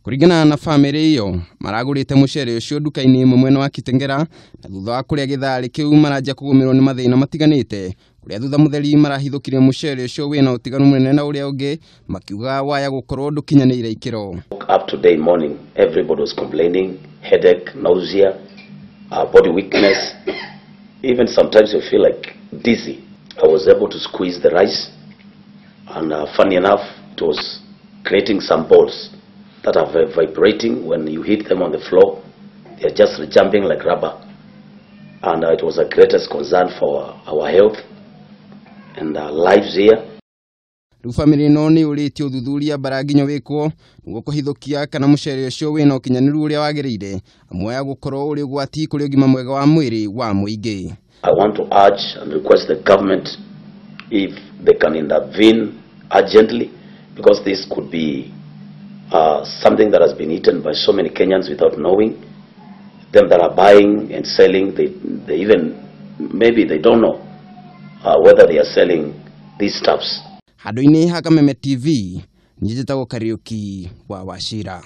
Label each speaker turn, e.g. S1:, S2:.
S1: Kuringana na family iyo maragurite mucere ucio duka-ini mwena wa Kitengera na thutha wa kuria githari kiu marajia kugumirwo ni mathina matiganite kuria thutha mutheri marahithukire mucere ucio wina utiganu munene na uria ungi makiuga waya gukorwo ndukinyanire ikiro.
S2: Up to day morning everybody was complaining, headache, nausea, body weakness, even sometimes you feel like dizzy. I was able to squeeze the rice and funny enough it was creating some balls that are vibrating when you hit them on the floor. They are just jumping like rubber, and it was a greatest concern for our health and lives here.
S1: Family no ni uriti uthuthuria baraginyo wikwo ngo kuhithukia kana mucere ucio wina ukinyaniru uria wagirire amwe ya gukorwo uri gwati kuri ugima mwega wa mwiri wa muingi.
S2: I want to urge and request the government if they can intervene urgently, because this could be something that has been eaten by so many Kenyans without knowing. Them that are buying and selling, they even maybe they don't know whether they are selling these stuffs.
S1: Hadoini Hakameme TV, Njitako Kariuki wa Wachira.